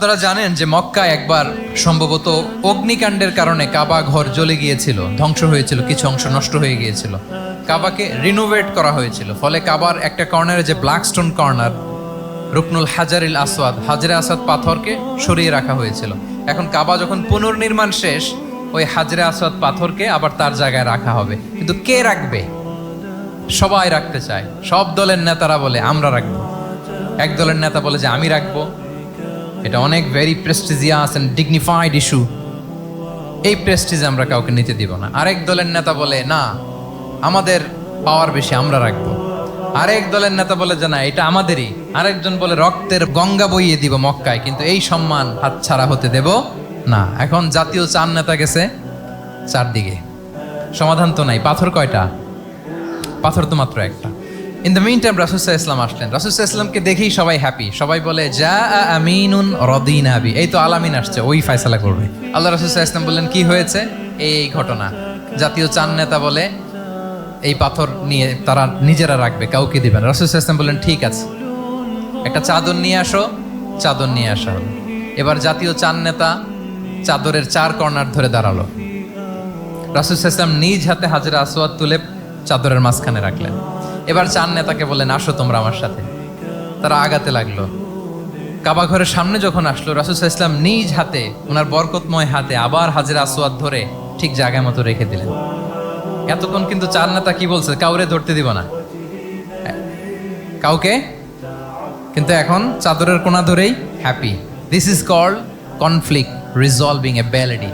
আপনারা জানেন যে মক্কায় একবার সম্ভবত অগ্নিকাণ্ডের কারণে কাবা ঘর জ্বলে গিয়েছিল, ধ্বংস হয়েছিল, কিছু অংশ নষ্ট হয়ে গিয়েছিল। কাবাকে রিনোভেট করা হয়েছিল, ফলে কাবার একটা কর্নারে যে ব্ল্যাক স্টোন কর্নার, রুকনুল হাজারিল আসওয়াদ, হাজরে আসাদ পাথরকে সরিয়ে রাখা হয়েছিল। এখন কাবা যখন পুনর্নির্মাণ শেষ, ওই হাজরে আসওয়াদ পাথরকে আবার তার জায়গায় রাখা হবে। কিন্তু কে রাখবে? সবাই রাখতে চায়। সব দলের নেতারা বলে আমরা রাখবো, এক দলের নেতা বলে যে আমি রাখবো। এটা অনেক very prestigious and dignified issue, এই প্রেস্টিজ আমরা কাউকে নিতে দিব না। আরেক দলের নেতা বলে না, আমাদের পাওয়ার বেশি, আমরা রাখবো। আরেক দলের নেতা বলে যে না, এটা আমাদেরই। আরেকজন বলে রক্তের গঙ্গা বইয়ে দিব মক্কায়, কিন্তু এই সম্মান হাতছাড়া হতে দেব না। এখন জাতীয় চার নেতা গেছে চারদিকে, সমাধান তো নাই। পাথর কয়টা? পাথর তো মাত্র একটা। ইন দ্য মিন টাইম রাসূল সাল্লাল্লাহু আলাইহি ওয়াসাল্লাম আসলেন। রাসূল সাল্লাল্লাহু আলাইহি ওয়াসাল্লামকে দেখেই সবাই হ্যাপি। সবাই বলে যা আমিনুন রদিনা বি, এই তো আলামিন আসছে, ওই ফয়সালা করবে। আল্লাহ রাসূল সাল্লাল্লাহু আলাইহি ওয়াসাল্লাম বললেন কি হয়েছে? এই ঘটনা। জাতীয় চার নেতা বলে এই পাথর নিয়ে তারা নিজেরা রাখবে, কাউকে দিবেন। রাসূল সাল্লাল্লাহু আলাইহি ওয়াসাল্লাম বললেন ঠিক আছে, একটা চাদর নিয়ে আসো। চাদর নিয়ে আসা হলো। এবার জাতীয় চার নেতা চাদরের চার কর্নার ধরে দাঁড়ালো। রাসূল সাল্লাল্লাহু আলাইহি ওয়াসাল্লাম নিজ হাতে হাজরে আসওয়াদ তুলে চাদরের মাঝখানে রাখলেন। এবার চার নেতাকে বললেন আসো তোমরা আমার সাথে। তারা আগাতে লাগলো। কাবা ঘরের সামনে যখন আসলো, রাসূল সাল্লাল্লাহু আলাইহি ওয়াসাল্লাম নিজ হাতে, ওনার বরকতময় হাতে আবার হাজরে আসওয়াদ ধরে ঠিক জায়গা মতো রেখে দিলেন। এতক্ষণ কিন্তু চার নেতা কি বলছে? কাউরে ধরতে দিব না, কাউকে। কিন্তু এখন চাদরের কোনা ধরেই happy. This is called conflict resolving ability.